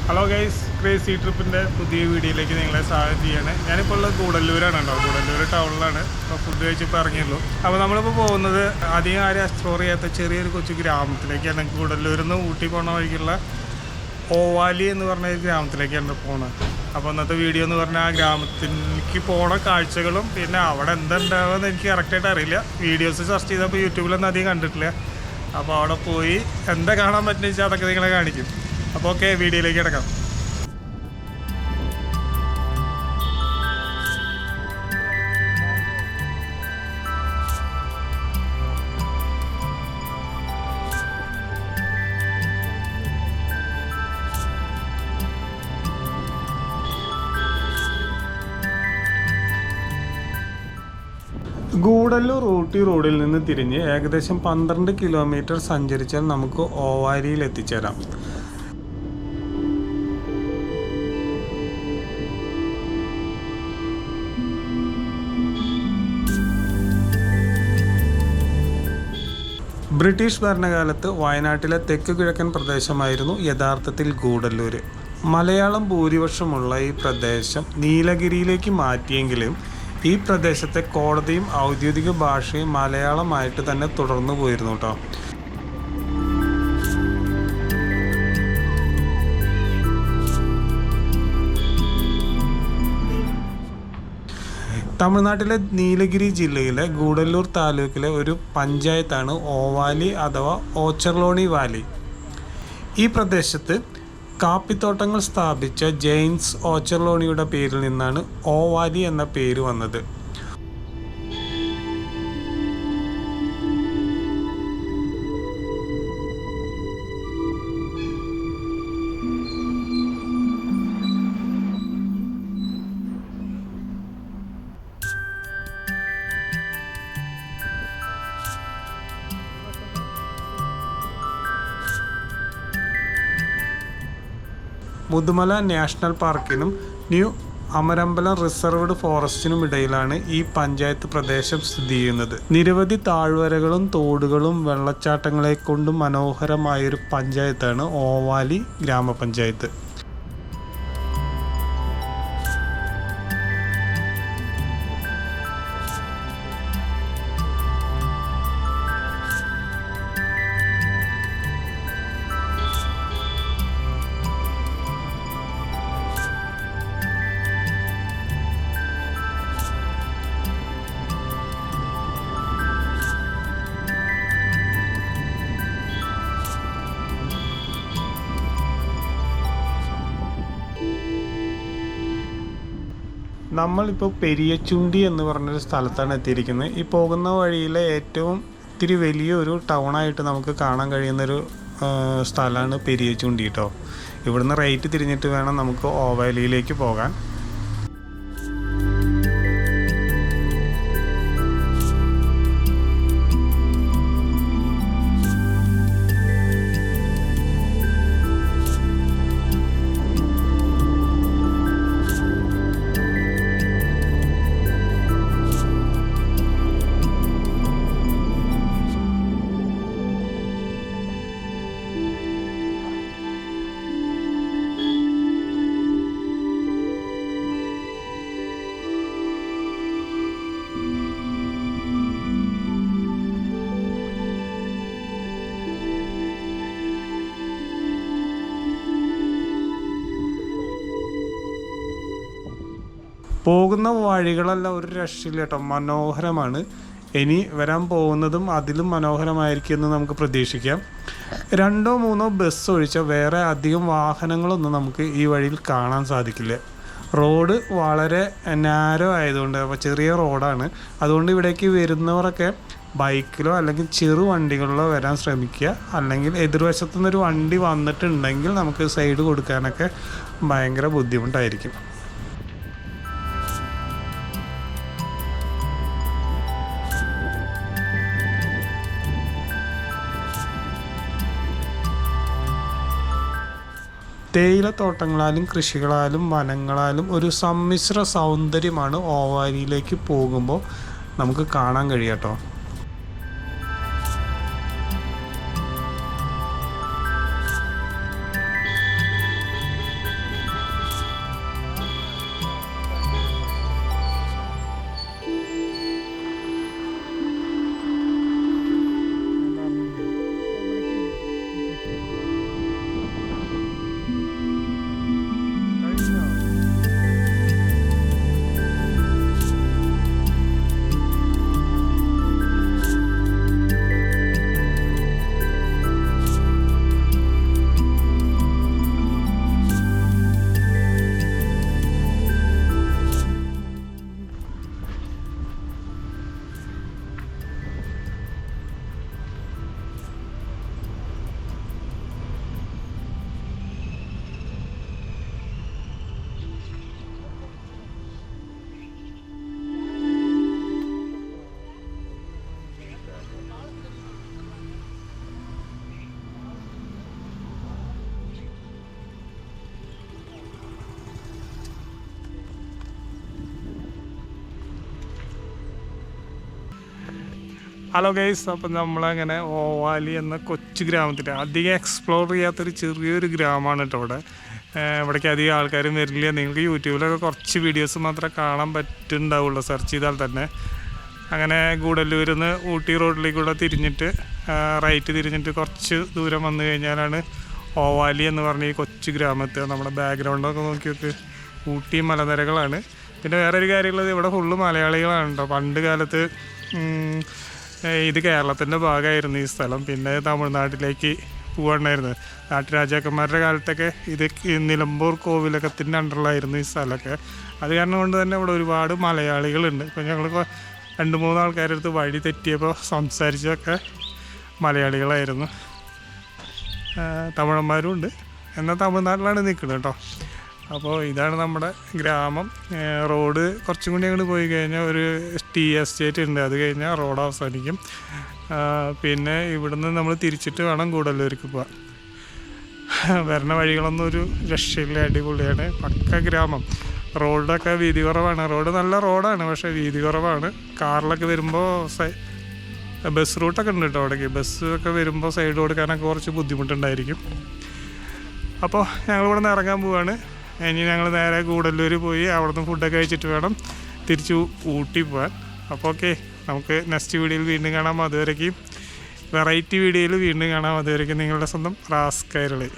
Hello guys, crazy ട്രിപ്പിൻ്റെ പുതിയ വീഡിയോയിലേക്ക് നിങ്ങളെ സ്വാഗതം ചെയ്യാണ്. ഞാനിപ്പോൾ ഉള്ളത് ഗൂഡല്ലൂരാണ് കേട്ടോ. ഗൂഡല്ലൂർ ടൗണിലാണ്. അപ്പോൾ ഫുഡ് കഴിച്ചിപ്പോൾ ഇറങ്ങിയുള്ളൂ. അപ്പോൾ നമ്മളിപ്പോൾ പോകുന്നത് അധികം ആരും എക്സ്പ്ലോർ ചെയ്യാത്ത ചെറിയൊരു കൊച്ചു ഗ്രാമത്തിലേക്കാണ്. ഗൂഡല്ലൂരിൽ നിന്ന് ഊട്ടി പോകുന്ന വഴിക്കുള്ള ഓവാലി എന്ന് പറഞ്ഞ ഒരു ഗ്രാമത്തിലേക്കാണ് പോകുന്നത്. അപ്പോൾ ഇന്നത്തെ വീഡിയോ എന്ന് പറഞ്ഞാൽ ആ ഗ്രാമത്തിലേക്ക് പോണ കാഴ്ചകളും പിന്നെ അവിടെ എന്തുണ്ടാവുമെന്ന് എനിക്ക് കറക്റ്റായിട്ട് അറിയില്ല. വീഡിയോസ് സെർച്ച് ചെയ്തപ്പോൾ യൂട്യൂബിലൊന്നും അധികം കണ്ടിട്ടില്ല. അപ്പോൾ അവിടെ പോയി എന്താ കാണാൻ പറ്റുന്ന വെച്ചാൽ അതൊക്കെ നിങ്ങളെ കാണിക്കും. അപ്പോൾ ഓക്കെ, വീഡിയോയിലേക്ക് കിടക്കാം. ഗൂഡല്ലൂർ ഊട്ടി റോഡിൽ നിന്ന് തിരിഞ്ഞ് ഏകദേശം 12 കിലോമീറ്റർ സഞ്ചരിച്ചാൽ നമുക്ക് ഓവാലിയിൽ എത്തിച്ചേരാം. ബ്രിട്ടീഷ് ഭരണകാലത്ത് വയനാട്ടിലെ തെക്ക് കിഴക്കൻ പ്രദേശമായിരുന്നു യഥാർത്ഥത്തിൽ ഗൂഡല്ലൂർ. മലയാളം ഭൂരിപക്ഷമുള്ള ഈ പ്രദേശം നീലഗിരിയിലേക്ക് മാറ്റിയെങ്കിലും ഈ പ്രദേശത്തെ കോടതിയും ഔദ്യോഗിക ഭാഷയും മലയാളമായിട്ട് തന്നെ തുടർന്നു പോയിരുന്നു കേട്ടോ. തമിഴ്നാട്ടിലെ നീലഗിരി ജില്ലയിലെ ഗൂഡല്ലൂർ താലൂക്കിലെ ഒരു പഞ്ചായത്താണ് ഓവാലി അഥവാ ഓച്ചർലോണി വാലി. ഈ പ്രദേശത്ത് കാപ്പിത്തോട്ടങ്ങൾ സ്ഥാപിച്ച ജെയിംസ് ഓച്ചർലോണിയുടെ പേരിൽ നിന്നാണ് ഓവാലി എന്ന പേര് വന്നത്. മുതുമല നാഷണൽ പാർക്കിനും ന്യൂ അമരമ്പലം റിസർവ്ഡ് ഫോറസ്റ്റിനും ഇടയിലാണ് ഈ പഞ്ചായത്ത് പ്രദേശം സ്ഥിതി ചെയ്യുന്നത്. നിരവധി താഴ്വരകളും തോടുകളും വെള്ളച്ചാട്ടങ്ങളെ കൊണ്ടും മനോഹരമായൊരു പഞ്ചായത്താണ് ഓവാലി ഗ്രാമപഞ്ചായത്ത്. നമ്മളിപ്പോൾ പെരിയച്ചുണ്ടി എന്ന് പറഞ്ഞൊരു സ്ഥലത്താണ് എത്തിയിരിക്കുന്നത്. ഈ പോകുന്ന വഴിയിലെ ഏറ്റവും ഇത്തിരി വലിയൊരു ടൗണായിട്ട് നമുക്ക് കാണാൻ കഴിയുന്നൊരു സ്ഥലമാണ് പെരിയച്ചുണ്ടി കേട്ടോ. ഇവിടുന്ന് റൈറ്റ് തിരിഞ്ഞിട്ട് വേണം നമുക്ക് ഓവാലിയിലേക്ക് പോകാൻ. പോകുന്ന വഴികളെല്ലാം ഒരു രക്ഷയില്ല കേട്ടോ, മനോഹരമാണ്. ഇനി വരാൻ പോകുന്നതും അതിലും മനോഹരമായിരിക്കും എന്ന് നമുക്ക് പ്രതീക്ഷിക്കാം. 2-3 ബസ് ഒഴിച്ചാൽ വേറെ അധികം വാഹനങ്ങളൊന്നും നമുക്ക് ഈ വഴിയിൽ കാണാൻ സാധിക്കില്ല. റോഡ് വളരെ നാരോ ആയതുകൊണ്ട്, അപ്പോൾ ചെറിയ റോഡാണ്. അതുകൊണ്ട് ഇവിടേക്ക് വരുന്നവരൊക്കെ ബൈക്കിലോ അല്ലെങ്കിൽ ചെറു വണ്ടികളിലോ വരാൻ ശ്രമിക്കുക. അല്ലെങ്കിൽ എതിർവശത്തുനിന്നൊരു വണ്ടി വന്നിട്ടുണ്ടെങ്കിൽ നമുക്ക് സൈഡ് കൊടുക്കാനൊക്കെ ഭയങ്കര ബുദ്ധിമുട്ടായിരിക്കും. തേയിലത്തോട്ടങ്ങളാലും കൃഷികളാലും വനങ്ങളാലും ഒരു സമ്മിശ്ര സൗന്ദര്യമാണ് ഓവാലിയിലേക്ക് പോകുമ്പോൾ നമുക്ക് കാണാൻ കഴിയട്ടോ. ഹലോ ഗൈസ്, അപ്പം നമ്മളങ്ങനെ ഓവാലി എന്ന കൊച്ചു ഗ്രാമത്തിൽ അധികം എക്സ്പ്ലോർ ചെയ്യാത്തൊരു ചെറിയൊരു ഗ്രാമമാണ് കേട്ടോ ഇവിടെ. ഇവിടേക്ക് അധികം ആൾക്കാരും വരില്ല. നിങ്ങൾക്ക് യൂട്യൂബിലൊക്കെ കുറച്ച് വീഡിയോസ് മാത്രമേ കാണാൻ പറ്റുന്നുണ്ടാവുള്ളൂ സെർച്ച് ചെയ്താൽ തന്നെ. അങ്ങനെ ഗൂഡല്ലൂരിൽ നിന്ന് ഊട്ടി റോഡിലേക്കൂടെ തിരിഞ്ഞിട്ട് റൈറ്റ് തിരിഞ്ഞിട്ട് കുറച്ച് ദൂരം വന്നു കഴിഞ്ഞാലാണ് ഓവാലി എന്ന് പറഞ്ഞ ഈ കൊച്ചു ഗ്രാമത്തിൽ. നമ്മുടെ ബാക്ക്ഗ്രൗണ്ടൊക്കെ നോക്കി നോക്ക്, ഊട്ടി മലനിരകളാണ്. പിന്നെ വേറൊരു കാര്യമുള്ളത്, ഇവിടെ ഫുള്ള് മലയാളികളാണ് കേട്ടോ. പണ്ട് കാലത്ത് ഇത് കേരളത്തിൻ്റെ ഭാഗമായിരുന്നു ഈ സ്ഥലം. പിന്നെ തമിഴ്നാട്ടിലേക്ക് പോകണ്ടായിരുന്നു. നാട്ടുരാജാക്കന്മാരുടെ കാലത്തൊക്കെ ഇത് നിലമ്പൂർ കോവിലകത്തിൻ്റെ അണ്ടറിലായിരുന്നു ഈ സ്ഥലമൊക്കെ. അത് കാരണം കൊണ്ട് തന്നെ ഇവിടെ ഒരുപാട് മലയാളികളുണ്ട്. ഇപ്പോൾ ഞങ്ങൾ 2-3 ആൾക്കാരുടെ അടുത്ത് വഴി തെറ്റിയപ്പോൾ സംസാരിച്ചതൊക്കെ മലയാളികളായിരുന്നു. തമിഴന്മാരും ഉണ്ട്, എന്നാൽ തമിഴ്നാട്ടിലാണ് നിൽക്കുന്നത് കേട്ടോ. അപ്പോൾ ഇതാണ് നമ്മുടെ ഗ്രാമം. റോഡ് കുറച്ചും കൂടി അങ്ങോട്ട് പോയി കഴിഞ്ഞാൽ ഒരു ടീ എസ്റ്റേറ്റ് ഉണ്ട്, അത് കഴിഞ്ഞാൽ റോഡ് അവസാനിക്കും. പിന്നെ ഇവിടുന്ന് നമ്മൾ തിരിച്ചിട്ട് വേണം ഗൂഡല്ലൂർക്ക് പോകാൻ. വരണ വഴികളൊന്നും ഒരു രക്ഷയില്ല, അടിപൊളിയാണ്, പക്ക ഗ്രാമം. റോഡൊക്കെ വീതി കുറവാണ്. റോഡ് നല്ല റോഡാണ്, പക്ഷേ വീതി കുറവാണ്. കാറിലൊക്കെ വരുമ്പോൾ ബസ് റൂട്ടൊക്കെ ഉണ്ട് കേട്ടോ അവിടേക്ക്. ബസ്സൊക്കെ വരുമ്പോൾ സൈഡ് കൊടുക്കാനൊക്കെ കുറച്ച് ബുദ്ധിമുട്ടുണ്ടായിരിക്കും. അപ്പോൾ ഞങ്ങളിവിടെ നിന്ന് ഇറങ്ങാൻ പോവാണ്. ഇനി ഞങ്ങൾ നേരെ ഗൂഡല്ലൂർ പോയി അവിടുന്ന് ഫുഡൊക്കെ കഴിച്ചിട്ട് വേണം തിരിച്ച് ഊട്ടി പോകാൻ. അപ്പോൾ ഓക്കെ, നമുക്ക് നെക്സ്റ്റ് വീഡിയോയിൽ വീണ്ടും കാണാം. അതുവരേക്കും വെറൈറ്റി വീഡിയോയിൽ വീണ്ടും കാണാം. അതുവരേക്കും നിങ്ങളുടെ സ്വന്തം റാസ് കൈരളി.